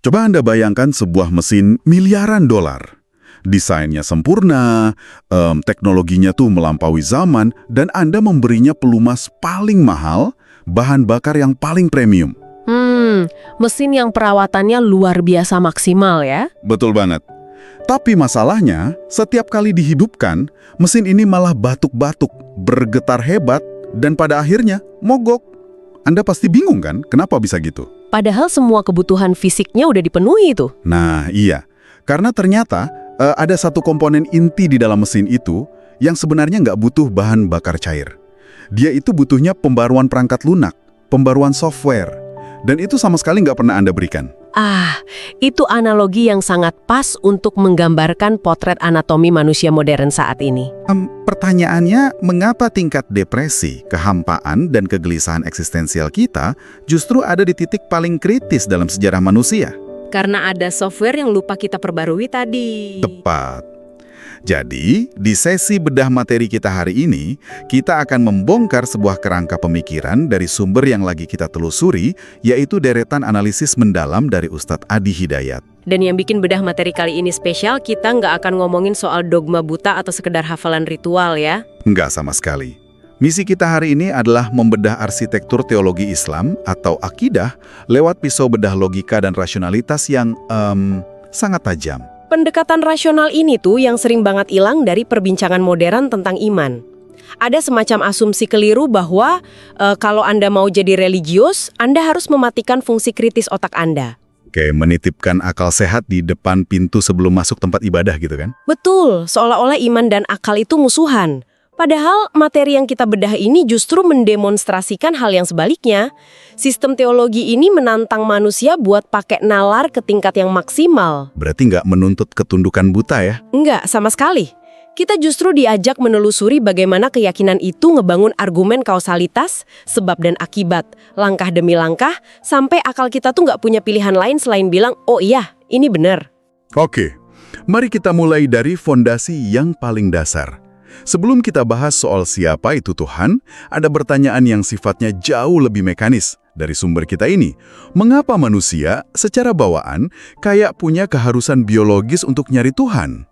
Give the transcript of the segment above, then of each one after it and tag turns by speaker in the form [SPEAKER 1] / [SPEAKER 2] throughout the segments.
[SPEAKER 1] Coba Anda bayangkan sebuah mesin miliaran dolar. Desainnya sempurna, teknologinya tuh melampaui zaman, dan Anda memberinya pelumas paling mahal, bahan bakar yang paling premium.
[SPEAKER 2] Mesin yang perawatannya luar biasa maksimal ya?
[SPEAKER 1] Betul banget. Tapi masalahnya, setiap kali dihidupkan, mesin ini malah batuk-batuk, bergetar hebat, dan pada akhirnya mogok. Anda pasti bingung kan, kenapa bisa gitu?
[SPEAKER 2] Padahal semua kebutuhan fisiknya udah dipenuhi tuh.
[SPEAKER 1] Nah, iya. Karena ternyata ada satu komponen inti di dalam mesin itu yang sebenarnya nggak butuh bahan bakar cair. Dia itu butuhnya pembaruan perangkat lunak, pembaruan software. Dan itu sama sekali nggak pernah Anda berikan.
[SPEAKER 2] Itu analogi yang sangat pas untuk menggambarkan potret anatomi manusia modern saat ini.
[SPEAKER 1] Pertanyaannya, mengapa tingkat depresi, kehampaan, dan kegelisahan eksistensial kita justru ada di titik paling kritis dalam sejarah manusia?
[SPEAKER 2] Karena ada software yang lupa kita perbarui tadi.
[SPEAKER 1] Tepat. Jadi, di sesi bedah materi kita hari ini, kita akan membongkar sebuah kerangka pemikiran dari sumber yang lagi kita telusuri, yaitu deretan analisis mendalam dari Ustadz Adi Hidayat.
[SPEAKER 2] Dan yang bikin bedah materi kali ini spesial, kita nggak akan ngomongin soal dogma buta atau sekedar hafalan ritual ya.
[SPEAKER 1] Nggak sama sekali. Misi kita hari ini adalah membedah arsitektur teologi Islam atau akidah lewat pisau bedah logika dan rasionalitas yang sangat tajam.
[SPEAKER 2] Pendekatan rasional ini tuh yang sering banget hilang dari perbincangan modern tentang iman. Ada semacam asumsi keliru bahwa kalau Anda mau jadi religius, Anda harus mematikan fungsi kritis otak Anda.
[SPEAKER 1] Kayak menitipkan akal sehat di depan pintu sebelum masuk tempat ibadah gitu kan?
[SPEAKER 2] Betul, seolah-olah iman dan akal itu musuhan. Padahal materi yang kita bedah ini justru mendemonstrasikan hal yang sebaliknya. Sistem teologi ini menantang manusia buat pakai nalar ke tingkat yang maksimal.
[SPEAKER 1] Berarti nggak menuntut ketundukan buta ya?
[SPEAKER 2] Enggak, sama sekali. Kita justru diajak menelusuri bagaimana keyakinan itu ngebangun argumen kausalitas, sebab dan akibat, langkah demi langkah, sampai akal kita tuh nggak punya pilihan lain selain bilang, oh iya, ini benar.
[SPEAKER 1] Oke, mari kita mulai dari fondasi yang paling dasar. Sebelum kita bahas soal siapa itu Tuhan, ada pertanyaan yang sifatnya jauh lebih mekanis dari sumber kita ini. Mengapa manusia secara bawaan kayak punya keharusan biologis untuk nyari Tuhan?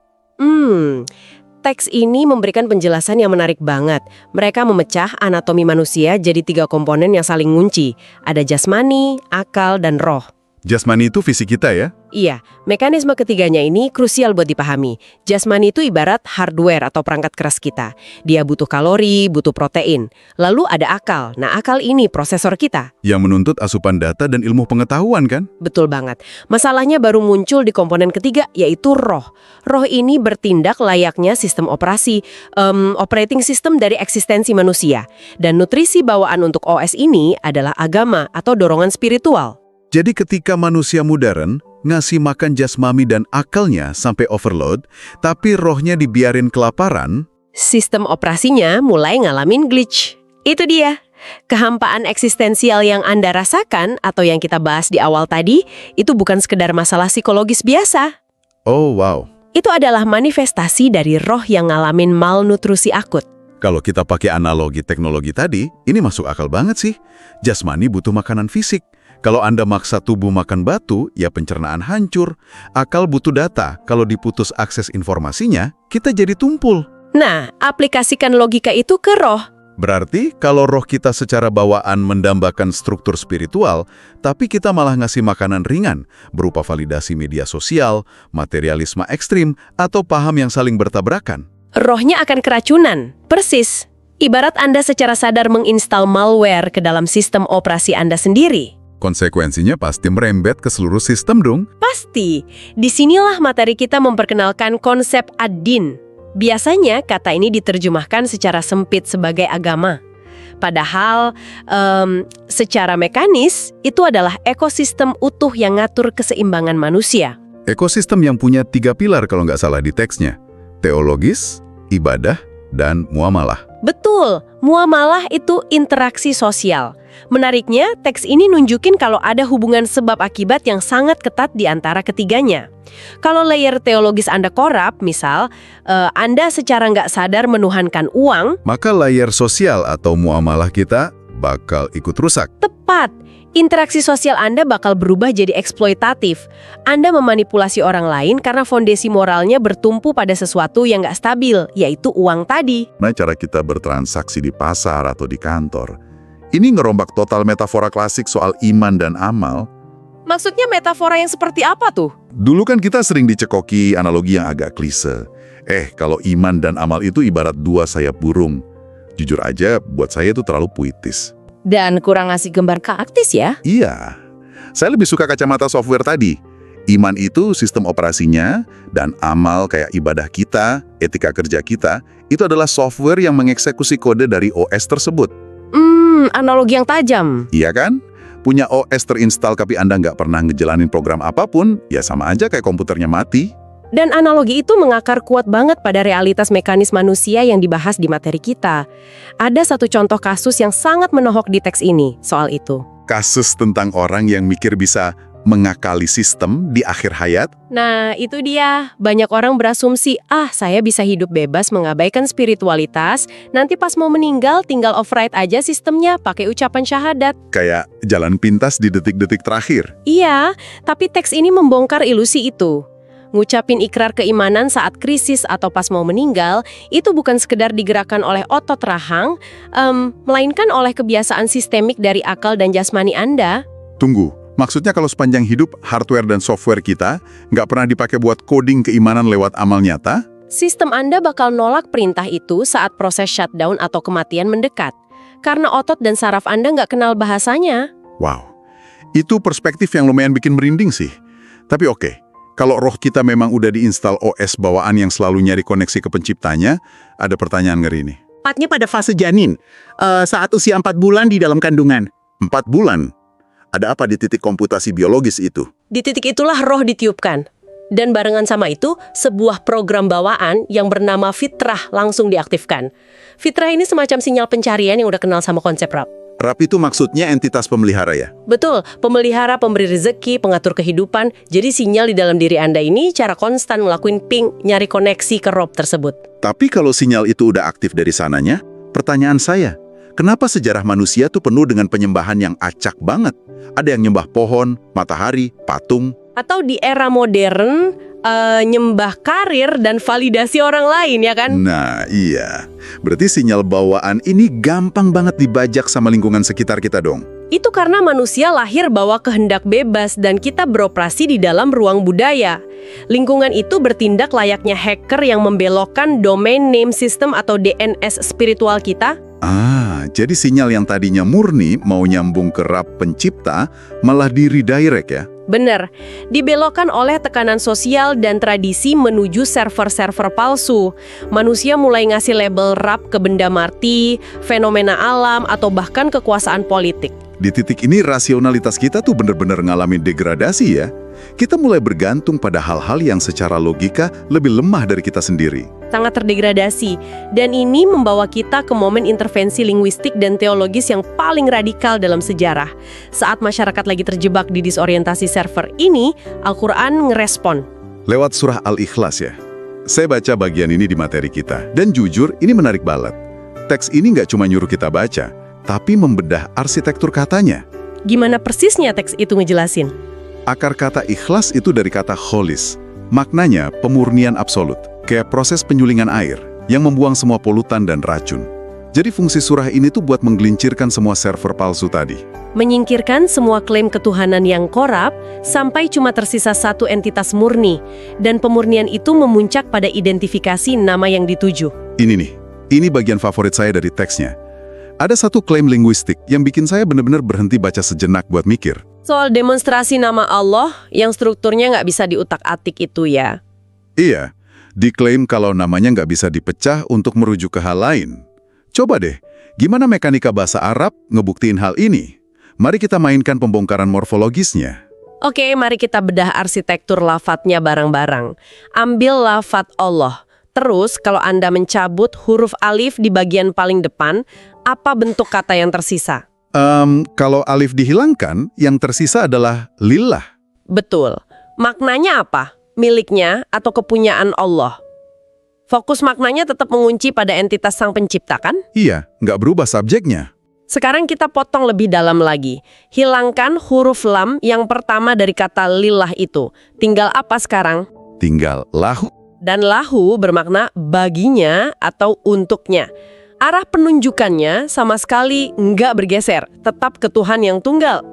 [SPEAKER 2] Teks ini memberikan penjelasan yang menarik banget. Mereka memecah anatomi manusia jadi 3 komponen yang saling ngunci. Ada jasmani, akal, dan roh.
[SPEAKER 1] Jasmani itu fisik kita ya?
[SPEAKER 2] Iya, mekanisme ketiganya ini krusial buat dipahami. Jasmani itu ibarat hardware atau perangkat keras kita. Dia butuh kalori, butuh protein. Lalu ada akal. Nah, akal ini prosesor kita.
[SPEAKER 1] Yang menuntut asupan data dan ilmu pengetahuan kan?
[SPEAKER 2] Betul banget. Masalahnya baru muncul di komponen ketiga, yaitu roh. Roh ini bertindak layaknya sistem operasi, operating system dari eksistensi manusia. Dan nutrisi bawaan untuk OS ini adalah agama atau dorongan spiritual.
[SPEAKER 1] Jadi ketika manusia modern ngasih makan jasmani dan akalnya sampai overload, tapi rohnya dibiarin kelaparan,
[SPEAKER 2] sistem operasinya mulai ngalamin glitch. Itu dia. Kehampaan eksistensial yang Anda rasakan atau yang kita bahas di awal tadi, itu bukan sekedar masalah psikologis biasa.
[SPEAKER 1] Oh wow.
[SPEAKER 2] Itu adalah manifestasi dari roh yang ngalamin malnutrisi akut.
[SPEAKER 1] Kalau kita pakai analogi teknologi tadi, ini masuk akal banget sih. Jasmani butuh makanan fisik. Kalau Anda maksa tubuh makan batu, ya pencernaan hancur. Akal butuh data. Kalau diputus akses informasinya, kita jadi tumpul.
[SPEAKER 2] Nah, aplikasikan logika itu ke roh.
[SPEAKER 1] Berarti kalau roh kita secara bawaan mendambakan struktur spiritual, tapi kita malah ngasih makanan ringan, berupa validasi media sosial, materialisme ekstrim, atau paham yang saling bertabrakan.
[SPEAKER 2] Rohnya akan keracunan. Persis. Ibarat Anda secara sadar menginstal malware ke dalam sistem operasi Anda sendiri.
[SPEAKER 1] Konsekuensinya pasti merembet ke seluruh sistem dong.
[SPEAKER 2] Pasti. Disinilah materi kita memperkenalkan konsep ad-din. Biasanya kata ini diterjemahkan secara sempit sebagai agama. Padahal secara mekanis itu adalah ekosistem utuh yang ngatur keseimbangan manusia.
[SPEAKER 1] Ekosistem yang punya 3 pilar kalau nggak salah di teksnya. Teologis, ibadah, dan muamalah.
[SPEAKER 2] Betul, muamalah itu interaksi sosial. Menariknya, teks ini nunjukin kalau ada hubungan sebab akibat yang sangat ketat di antara ketiganya. Kalau layer teologis Anda korup, misal, Anda secara nggak sadar menuhankan uang,
[SPEAKER 1] maka layer sosial atau muamalah kita bakal ikut rusak.
[SPEAKER 2] tepat. Interaksi sosial Anda bakal berubah jadi eksploitatif. Anda memanipulasi orang lain karena fondasi moralnya bertumpu pada sesuatu yang nggak stabil, yaitu uang tadi.
[SPEAKER 1] Nah, cara kita bertransaksi di pasar atau di kantor, ini ngerombak total metafora klasik soal iman dan amal.
[SPEAKER 2] Maksudnya metafora yang seperti apa tuh?
[SPEAKER 1] Dulu kan kita sering dicekoki analogi yang agak klise. Kalau iman dan amal itu ibarat dua sayap burung. Jujur aja, buat saya itu terlalu puitis.
[SPEAKER 2] Dan kurang ngasih gambar praktis ya?
[SPEAKER 1] Iya, saya lebih suka kacamata software tadi. Iman itu sistem operasinya, dan amal kayak ibadah kita, etika kerja kita, itu adalah software yang mengeksekusi kode dari OS tersebut.
[SPEAKER 2] Analogi yang tajam.
[SPEAKER 1] Iya kan? Punya OS terinstall tapi Anda nggak pernah ngejalanin program apapun, ya sama aja kayak komputernya mati.
[SPEAKER 2] Dan analogi itu mengakar kuat banget pada realitas mekanis manusia yang dibahas di materi kita. Ada satu contoh kasus yang sangat menohok di teks ini soal itu.
[SPEAKER 1] Kasus tentang orang yang mikir bisa mengakali sistem di akhir hayat.
[SPEAKER 2] Nah, itu dia. Banyak orang berasumsi, saya bisa hidup bebas mengabaikan spiritualitas, nanti pas mau meninggal tinggal override aja sistemnya pakai ucapan syahadat.
[SPEAKER 1] Kayak jalan pintas di detik-detik terakhir.
[SPEAKER 2] Iya, tapi teks ini membongkar ilusi itu. Ngucapin ikrar keimanan saat krisis atau pas mau meninggal, itu bukan sekedar digerakkan oleh otot rahang, melainkan oleh kebiasaan sistemik dari akal dan jasmani Anda.
[SPEAKER 1] Tunggu, maksudnya kalau sepanjang hidup, hardware dan software kita nggak pernah dipakai buat coding keimanan lewat amal nyata?
[SPEAKER 2] Sistem Anda bakal nolak perintah itu saat proses shutdown atau kematian mendekat. Karena otot dan saraf Anda nggak kenal bahasanya.
[SPEAKER 1] Wow, itu perspektif yang lumayan bikin merinding sih. Tapi oke. Kalau roh kita memang udah diinstal OS bawaan yang selalu nyari koneksi ke penciptanya, ada pertanyaan ngeri nih.
[SPEAKER 3] Tepatnya pada fase janin, saat usia 4 bulan di dalam kandungan.
[SPEAKER 1] 4 bulan? Ada apa di titik komputasi biologis itu?
[SPEAKER 2] Di titik itulah roh ditiupkan. Dan barengan sama itu, sebuah program bawaan yang bernama fitrah langsung diaktifkan. Fitrah ini semacam sinyal pencarian yang udah kenal sama konsep Rab.
[SPEAKER 1] Rab itu maksudnya entitas pemelihara ya?
[SPEAKER 2] Betul, pemelihara, pemberi rezeki, pengatur kehidupan. Jadi sinyal di dalam diri Anda ini cara konstan ngelakuin ping, nyari koneksi ke Rob tersebut.
[SPEAKER 1] Tapi kalau sinyal itu udah aktif dari sananya, pertanyaan saya, kenapa sejarah manusia tuh penuh dengan penyembahan yang acak banget? Ada yang nyembah pohon, matahari, patung.
[SPEAKER 2] Atau di era modern, nyembah karir dan validasi orang lain, ya kan?
[SPEAKER 1] Nah, iya. Berarti sinyal bawaan ini gampang banget dibajak sama lingkungan sekitar kita dong.
[SPEAKER 2] Itu karena manusia lahir bawa kehendak bebas dan kita beroperasi di dalam ruang budaya. Lingkungan itu bertindak layaknya hacker yang membelokkan domain name system atau DNS spiritual kita.
[SPEAKER 1] Jadi sinyal yang tadinya murni mau nyambung ke Rab pencipta malah di-redirect ya?
[SPEAKER 2] Bener, dibelokkan oleh tekanan sosial dan tradisi menuju server-server palsu. Manusia mulai ngasih label Rab ke benda mati, fenomena alam, atau bahkan kekuasaan politik.
[SPEAKER 1] Di titik ini rasionalitas kita tuh bener-bener ngalamin degradasi ya. Kita mulai bergantung pada hal-hal yang secara logika lebih lemah dari kita sendiri.
[SPEAKER 2] Sangat terdegradasi. Dan ini membawa kita ke momen intervensi linguistik dan teologis yang paling radikal dalam sejarah. Saat masyarakat lagi terjebak di disorientasi server ini, Al-Quran ngerespon.
[SPEAKER 1] Lewat surah Al-Ikhlas ya. Saya baca bagian ini di materi kita. Dan jujur, ini menarik banget. Teks ini nggak cuma nyuruh kita baca, tapi membedah arsitektur katanya.
[SPEAKER 2] Gimana persisnya teks itu ngejelasin?
[SPEAKER 1] Akar kata ikhlas itu dari kata kholis. Maknanya pemurnian absolut, kayak proses penyulingan air yang membuang semua polutan dan racun. Jadi fungsi surah ini tuh buat menggelincirkan semua server palsu tadi.
[SPEAKER 2] Menyingkirkan semua klaim ketuhanan yang korup sampai cuma tersisa satu entitas murni. Dan pemurnian itu memuncak pada identifikasi nama yang dituju.
[SPEAKER 1] Ini nih, ini bagian favorit saya dari teksnya. Ada satu klaim linguistik yang bikin saya benar-benar berhenti baca sejenak buat mikir.
[SPEAKER 2] Soal demonstrasi nama Allah yang strukturnya nggak bisa diutak-atik itu ya.
[SPEAKER 1] Iya, diklaim kalau namanya nggak bisa dipecah untuk merujuk ke hal lain. Coba deh, gimana mekanika bahasa Arab ngebuktiin hal ini? Mari kita mainkan pembongkaran morfologisnya.
[SPEAKER 2] Oke, mari kita bedah arsitektur lafadznya bareng-bareng. Ambil lafadz Allah. Terus, kalau Anda mencabut huruf alif di bagian paling depan, apa bentuk kata yang tersisa?
[SPEAKER 1] Kalau alif dihilangkan, yang tersisa adalah lillah.
[SPEAKER 2] Betul. Maknanya apa? Miliknya atau kepunyaan Allah? Fokus maknanya tetap mengunci pada entitas sang pencipta kan?
[SPEAKER 1] Iya, nggak berubah subjeknya.
[SPEAKER 2] Sekarang kita potong lebih dalam lagi. Hilangkan huruf lam yang pertama dari kata lillah itu. Tinggal apa sekarang?
[SPEAKER 1] Tinggal lahu.
[SPEAKER 2] Dan lahu bermakna baginya atau untuknya. Arah penunjukannya sama sekali nggak bergeser, tetap ke Tuhan yang tunggal.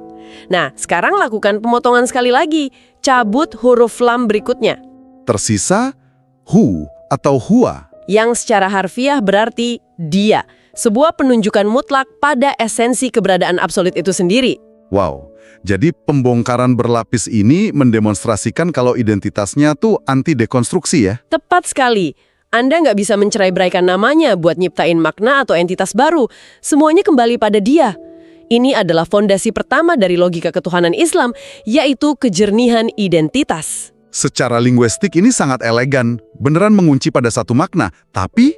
[SPEAKER 2] Nah, sekarang lakukan pemotongan sekali lagi. Cabut huruf lam berikutnya.
[SPEAKER 1] Tersisa hu atau huwa.
[SPEAKER 2] Yang secara harfiah berarti dia. Sebuah penunjukan mutlak pada esensi keberadaan absolut itu sendiri.
[SPEAKER 1] Wow, jadi pembongkaran berlapis ini mendemonstrasikan kalau identitasnya tuh anti dekonstruksi ya?
[SPEAKER 2] Tepat sekali. Anda nggak bisa mencerai-beraikan namanya buat nyiptain makna atau entitas baru. Semuanya kembali pada dia. Ini adalah fondasi pertama dari logika ketuhanan Islam, yaitu kejernihan identitas.
[SPEAKER 1] Secara linguistik ini sangat elegan, beneran mengunci pada satu makna, tapi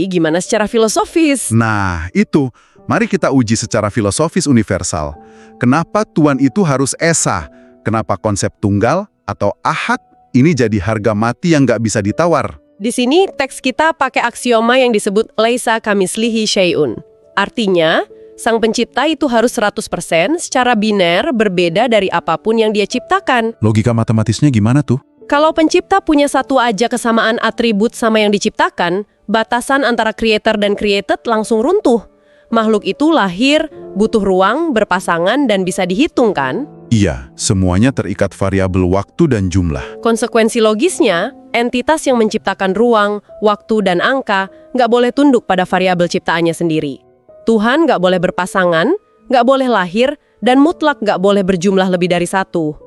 [SPEAKER 2] gimana secara filosofis?
[SPEAKER 1] nah, itu. Mari kita uji secara filosofis universal. Kenapa Tuhan itu harus esa? Kenapa konsep tunggal atau ahad ini jadi harga mati yang nggak bisa ditawar?
[SPEAKER 2] Di sini teks kita pakai aksioma yang disebut laisa kamislihi syai'un. Artinya, Sang Pencipta itu harus 100% secara biner berbeda dari apapun yang dia ciptakan.
[SPEAKER 1] Logika matematisnya gimana tuh?
[SPEAKER 2] Kalau pencipta punya satu aja kesamaan atribut sama yang diciptakan, batasan antara creator dan created langsung runtuh. Makhluk itu lahir, butuh ruang, berpasangan, dan bisa dihitung kan?
[SPEAKER 1] Iya, semuanya terikat variabel waktu dan jumlah.
[SPEAKER 2] Konsekuensi logisnya, entitas yang menciptakan ruang, waktu, dan angka nggak boleh tunduk pada variabel ciptaannya sendiri. Tuhan nggak boleh berpasangan, nggak boleh lahir, dan mutlak nggak boleh berjumlah lebih dari satu.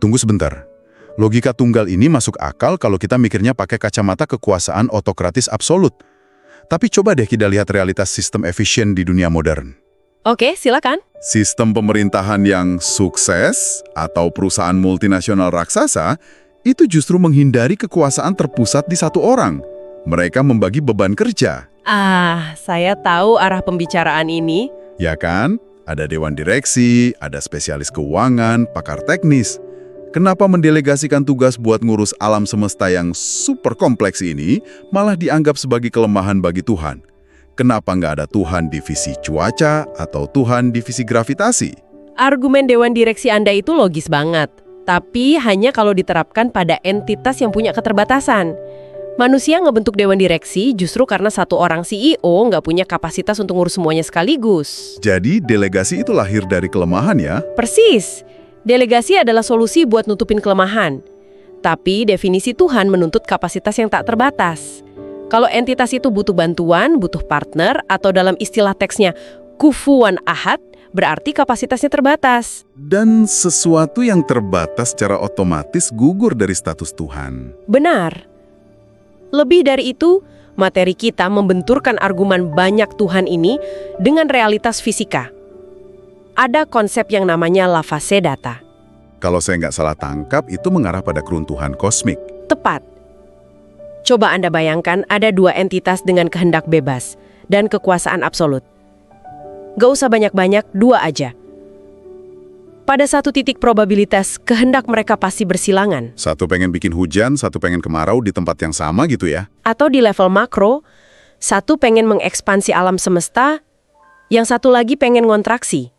[SPEAKER 1] Tunggu sebentar. Logika tunggal ini masuk akal kalau kita mikirnya pakai kacamata kekuasaan otokratis absolut. Tapi coba deh kita lihat realitas sistem efisien di dunia modern.
[SPEAKER 2] Oke, silakan.
[SPEAKER 1] Sistem pemerintahan yang sukses atau perusahaan multinasional raksasa itu justru menghindari kekuasaan terpusat di satu orang. Mereka membagi beban kerja.
[SPEAKER 2] Saya tahu arah pembicaraan ini.
[SPEAKER 1] Ya kan? Ada dewan direksi, ada spesialis keuangan, pakar teknis. Kenapa mendelegasikan tugas buat ngurus alam semesta yang super kompleks ini malah dianggap sebagai kelemahan bagi Tuhan? Kenapa nggak ada Tuhan divisi cuaca atau Tuhan divisi gravitasi?
[SPEAKER 2] Argumen dewan direksi Anda itu logis banget. Tapi hanya kalau diterapkan pada entitas yang punya keterbatasan. Manusia ngebentuk dewan direksi justru karena satu orang CEO nggak punya kapasitas untuk ngurus semuanya sekaligus.
[SPEAKER 1] Jadi delegasi itu lahir dari kelemahan ya?
[SPEAKER 2] Persis. Delegasi adalah solusi buat nutupin kelemahan. Tapi definisi Tuhan menuntut kapasitas yang tak terbatas. Kalau entitas itu butuh bantuan, butuh partner, atau dalam istilah teksnya kufuwan ahad, berarti kapasitasnya terbatas.
[SPEAKER 1] Dan sesuatu yang terbatas secara otomatis gugur dari status Tuhan.
[SPEAKER 2] Benar. Lebih dari itu, materi kita membenturkan argumen banyak Tuhan ini dengan realitas fisika. Ada konsep yang namanya lavase data.
[SPEAKER 1] Kalau saya nggak salah tangkap, itu mengarah pada keruntuhan kosmik.
[SPEAKER 2] Tepat. Coba Anda bayangkan ada dua entitas dengan kehendak bebas dan kekuasaan absolut. Gak usah banyak-banyak, dua aja. Pada satu titik probabilitas, kehendak mereka pasti bersilangan.
[SPEAKER 1] Satu pengen bikin hujan, satu pengen kemarau di tempat yang sama gitu ya.
[SPEAKER 2] Atau di level makro, satu pengen mengekspansi alam semesta, yang satu lagi pengen ngontraksi.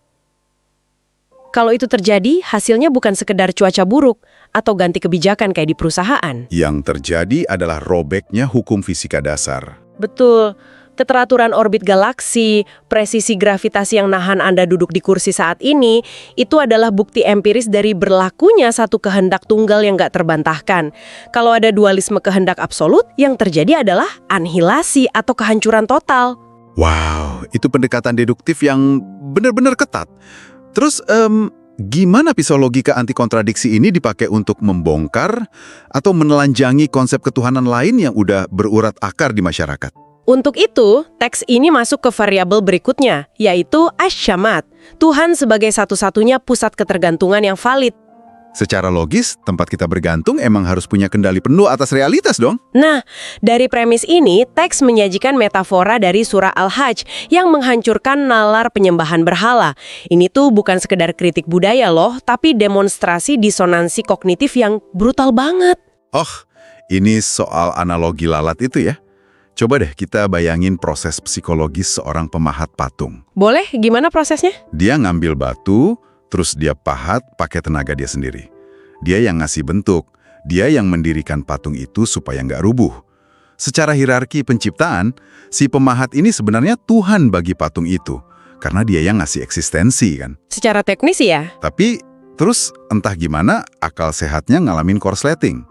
[SPEAKER 2] Kalau itu terjadi, hasilnya bukan sekedar cuaca buruk atau ganti kebijakan kayak di perusahaan.
[SPEAKER 1] Yang terjadi adalah robeknya hukum fisika dasar.
[SPEAKER 2] Betul. Keteraturan orbit galaksi, presisi gravitasi yang nahan Anda duduk di kursi saat ini, itu adalah bukti empiris dari berlakunya satu kehendak tunggal yang gak terbantahkan. Kalau ada dualisme kehendak absolut, yang terjadi adalah anihilasi atau kehancuran total.
[SPEAKER 1] Wow, itu pendekatan deduktif yang benar-benar ketat. Terus, gimana pisau logika anti kontradiksi ini dipakai untuk membongkar atau menelanjangi konsep ketuhanan lain yang udah berurat akar di masyarakat?
[SPEAKER 2] Untuk itu, teks ini masuk ke variabel berikutnya, yaitu asyamat, Tuhan sebagai satu-satunya pusat ketergantungan yang valid.
[SPEAKER 1] Secara logis, tempat kita bergantung emang harus punya kendali penuh atas realitas dong.
[SPEAKER 2] Nah, dari premis ini, teks menyajikan metafora dari surah Al-Hajj yang menghancurkan nalar penyembahan berhala. Ini tuh bukan sekedar kritik budaya loh, tapi demonstrasi disonansi kognitif yang brutal banget.
[SPEAKER 1] Oh, ini soal analogi lalat itu ya? Coba deh kita bayangin proses psikologis seorang pemahat patung.
[SPEAKER 2] Boleh, gimana prosesnya?
[SPEAKER 1] Dia ngambil batu, terus dia pahat pakai tenaga dia sendiri. Dia yang ngasih bentuk, dia yang mendirikan patung itu supaya nggak rubuh. Secara hierarki penciptaan, si pemahat ini sebenarnya Tuhan bagi patung itu, karena dia yang ngasih eksistensi kan.
[SPEAKER 2] Secara teknis ya.
[SPEAKER 1] Tapi terus entah gimana akal sehatnya ngalamin korsleting.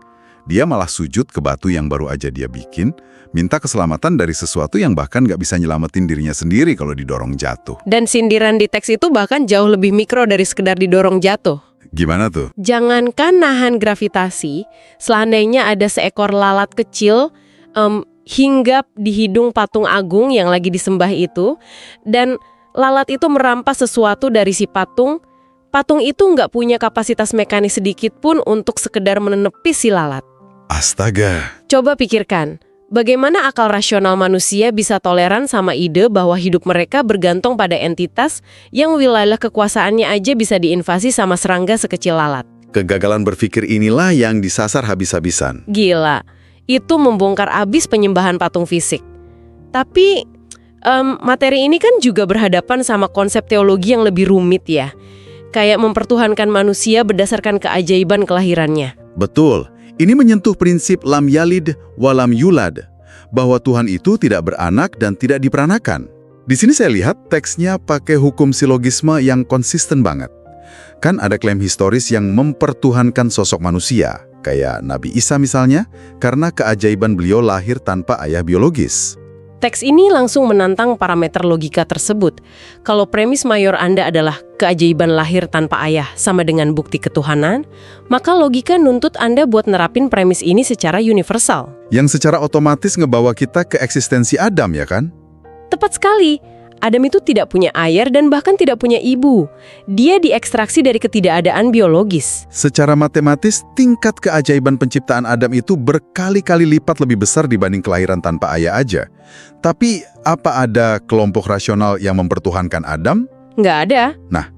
[SPEAKER 1] Dia malah sujud ke batu yang baru aja dia bikin, minta keselamatan dari sesuatu yang bahkan nggak bisa nyelamatin dirinya sendiri kalau didorong jatuh.
[SPEAKER 2] Dan sindiran di teks itu bahkan jauh lebih mikro dari sekedar didorong jatuh.
[SPEAKER 1] Gimana tuh?
[SPEAKER 2] Jangankan nahan gravitasi, seandainya ada seekor lalat kecil hinggap di hidung patung agung yang lagi disembah itu, dan lalat itu merampas sesuatu dari si patung itu nggak punya kapasitas mekanis sedikit pun untuk sekedar menepis si lalat.
[SPEAKER 1] Astaga.
[SPEAKER 2] Coba pikirkan, bagaimana akal rasional manusia bisa toleran sama ide bahwa hidup mereka bergantung pada entitas yang wilayah kekuasaannya aja bisa diinvasi sama serangga sekecil lalat.
[SPEAKER 1] Kegagalan berpikir inilah yang disasar habis-habisan.
[SPEAKER 2] Gila, itu membongkar abis penyembahan patung fisik. Tapi materi ini kan juga berhadapan sama konsep teologi yang lebih rumit ya. Kayak mempertuhankan manusia berdasarkan keajaiban kelahirannya.
[SPEAKER 1] Betul. Ini menyentuh prinsip lam yalid walam yulad, bahwa Tuhan itu tidak beranak dan tidak diperanakan. Di sini saya lihat teksnya pakai hukum silogisme yang konsisten banget. Kan ada klaim historis yang mempertuhankan sosok manusia, kayak Nabi Isa misalnya, karena keajaiban beliau lahir tanpa ayah biologis.
[SPEAKER 2] Teks ini langsung menantang parameter logika tersebut. Kalau premis mayor Anda adalah keajaiban lahir tanpa ayah sama dengan bukti ketuhanan, maka logika nuntut Anda buat nerapin premis ini secara universal.
[SPEAKER 1] Yang secara otomatis ngebawa kita ke eksistensi Adam, ya kan?
[SPEAKER 2] Tepat sekali. Adam itu tidak punya ayah dan bahkan tidak punya ibu. Dia diekstraksi dari ketidakadaan biologis.
[SPEAKER 1] Secara matematis, tingkat keajaiban penciptaan Adam itu berkali-kali lipat lebih besar dibanding kelahiran tanpa ayah aja. Tapi, apa ada kelompok rasional yang mempertuhankan Adam?
[SPEAKER 2] Nggak ada.
[SPEAKER 1] Nah,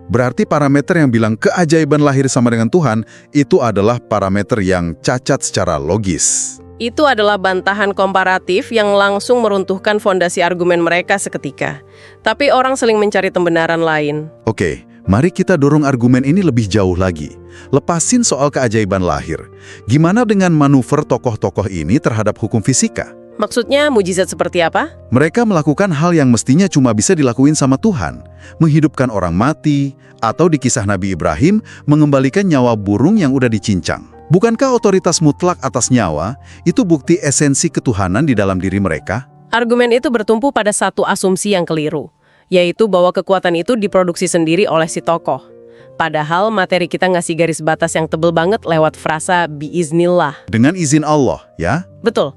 [SPEAKER 1] berarti parameter yang bilang keajaiban lahir sama dengan Tuhan, itu adalah parameter yang cacat secara logis.
[SPEAKER 2] Itu adalah bantahan komparatif yang langsung meruntuhkan fondasi argumen mereka seketika. Tapi orang seling mencari pembenaran lain.
[SPEAKER 1] Oke, mari kita dorong argumen ini lebih jauh lagi. Lepasin soal keajaiban lahir. Gimana dengan manuver tokoh-tokoh ini terhadap hukum fisika?
[SPEAKER 2] Maksudnya mujizat seperti apa?
[SPEAKER 1] Mereka melakukan hal yang mestinya cuma bisa dilakuin sama Tuhan. Menghidupkan orang mati, atau di kisah Nabi Ibrahim, mengembalikan nyawa burung yang udah dicincang. Bukankah otoritas mutlak atas nyawa itu bukti esensi ketuhanan di dalam diri mereka?
[SPEAKER 2] Argumen itu bertumpu pada satu asumsi yang keliru, yaitu bahwa kekuatan itu diproduksi sendiri oleh si tokoh. Padahal materi kita ngasih garis batas yang tebel banget lewat frasa biiznillah.
[SPEAKER 1] Dengan izin Allah, ya?
[SPEAKER 2] Betul.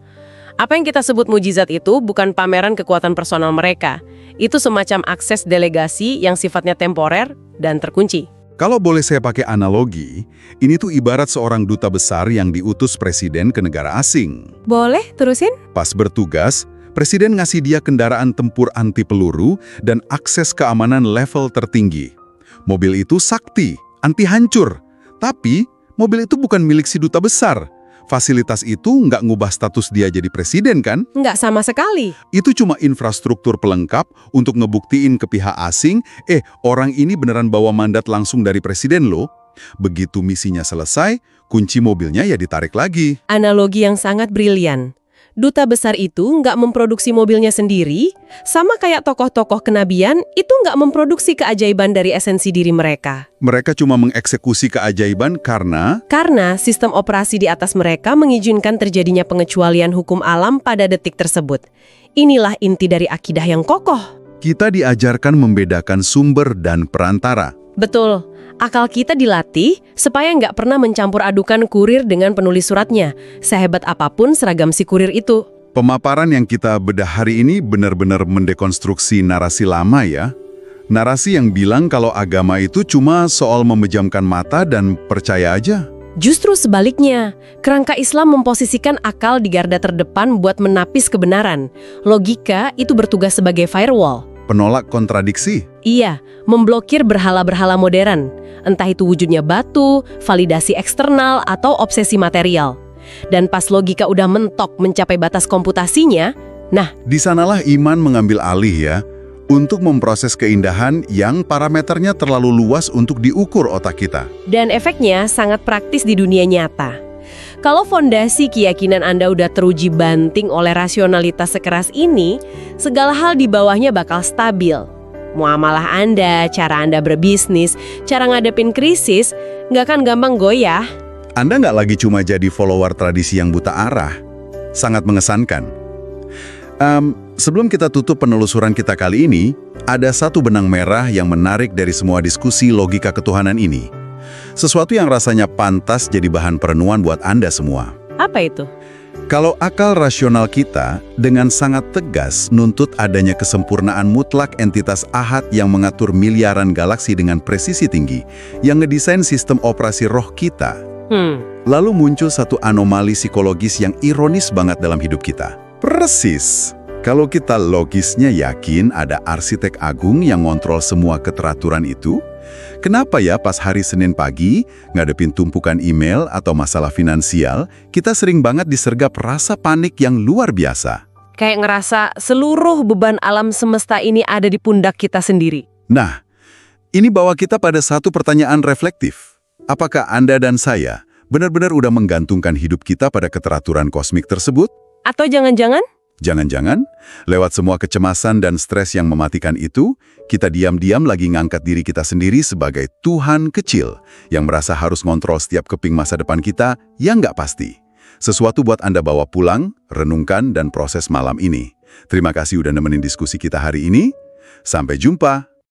[SPEAKER 2] Apa yang kita sebut mujizat itu bukan pameran kekuatan personal mereka. Itu semacam akses delegasi yang sifatnya temporer dan terkunci.
[SPEAKER 1] Kalau boleh saya pakai analogi, ini tuh ibarat seorang duta besar yang diutus presiden ke negara asing.
[SPEAKER 2] Boleh, terusin?
[SPEAKER 1] Pas bertugas, presiden ngasih dia kendaraan tempur anti peluru dan akses keamanan level tertinggi. Mobil itu sakti, anti hancur. Tapi, mobil itu bukan milik si duta besar. Fasilitas itu nggak ngubah status dia jadi presiden kan?
[SPEAKER 2] Nggak sama sekali.
[SPEAKER 1] Itu cuma infrastruktur pelengkap untuk ngebuktiin ke pihak asing, orang ini beneran bawa mandat langsung dari presiden loh. Begitu misinya selesai, kunci mobilnya ya ditarik lagi.
[SPEAKER 2] Analogi yang sangat brilian. Duta besar itu nggak memproduksi mobilnya sendiri, sama kayak tokoh-tokoh kenabian itu nggak memproduksi keajaiban dari esensi diri mereka.
[SPEAKER 1] Mereka cuma mengeksekusi keajaiban karena
[SPEAKER 2] sistem operasi di atas mereka mengizinkan terjadinya pengecualian hukum alam pada detik tersebut. Inilah inti dari akidah yang kokoh.
[SPEAKER 1] kita diajarkan membedakan sumber dan perantara.
[SPEAKER 2] Betul. Akal kita dilatih supaya nggak pernah mencampur adukan kurir dengan penulis suratnya, sehebat apapun seragam si kurir itu.
[SPEAKER 1] Pemaparan yang kita bedah hari ini benar-benar mendekonstruksi narasi lama ya. Narasi yang bilang kalau agama itu cuma soal memejamkan mata dan percaya aja.
[SPEAKER 2] Justru sebaliknya, kerangka Islam memposisikan akal di garda terdepan buat menapis kebenaran. Logika itu bertugas sebagai firewall.
[SPEAKER 1] Penolak kontradiksi.
[SPEAKER 2] Iya, memblokir berhala-berhala modern. Entah itu wujudnya batu, validasi eksternal, atau obsesi material. Dan pas logika udah mentok mencapai batas komputasinya, nah,
[SPEAKER 1] Di sanalah iman mengambil alih ya, untuk memproses keindahan yang parameternya terlalu luas untuk diukur otak kita.
[SPEAKER 2] dan efeknya sangat praktis di dunia nyata. Kalau fondasi keyakinan Anda udah teruji banting oleh rasionalitas sekeras ini, segala hal di bawahnya bakal stabil. Muamalah Anda, cara Anda berbisnis, cara ngadepin krisis, nggak akan gampang goyah.
[SPEAKER 1] Anda nggak lagi cuma jadi follower tradisi yang buta arah. Sangat mengesankan. Sebelum kita tutup penelusuran kita kali ini, ada satu benang merah yang menarik dari semua diskusi logika ketuhanan ini. Sesuatu yang rasanya pantas jadi bahan perenungan buat Anda semua.
[SPEAKER 2] Apa itu?
[SPEAKER 1] Kalau akal rasional kita dengan sangat tegas nuntut adanya kesempurnaan mutlak entitas ahad yang mengatur miliaran galaksi dengan presisi tinggi, yang ngedesain sistem operasi roh kita, lalu muncul satu anomali psikologis yang ironis banget dalam hidup kita. Persis. Kalau kita logisnya yakin ada arsitek agung yang ngontrol semua keteraturan itu, kenapa ya pas hari Senin pagi, ngadepin tumpukan email atau masalah finansial, kita sering banget disergap rasa panik yang luar biasa?
[SPEAKER 2] Kayak ngerasa seluruh beban alam semesta ini ada di pundak kita sendiri.
[SPEAKER 1] Nah, ini bawa kita pada satu pertanyaan reflektif. Apakah Anda dan saya benar-benar udah menggantungkan hidup kita pada keteraturan kosmik tersebut?
[SPEAKER 2] Atau jangan-jangan?
[SPEAKER 1] Jangan-jangan, lewat semua kecemasan dan stres yang mematikan itu, kita diam-diam lagi ngangkat diri kita sendiri sebagai Tuhan kecil yang merasa harus ngontrol setiap keping masa depan kita yang nggak pasti. Sesuatu buat Anda bawa pulang, renungkan, dan proses malam ini. Terima kasih udah nemenin diskusi kita hari ini. Sampai jumpa.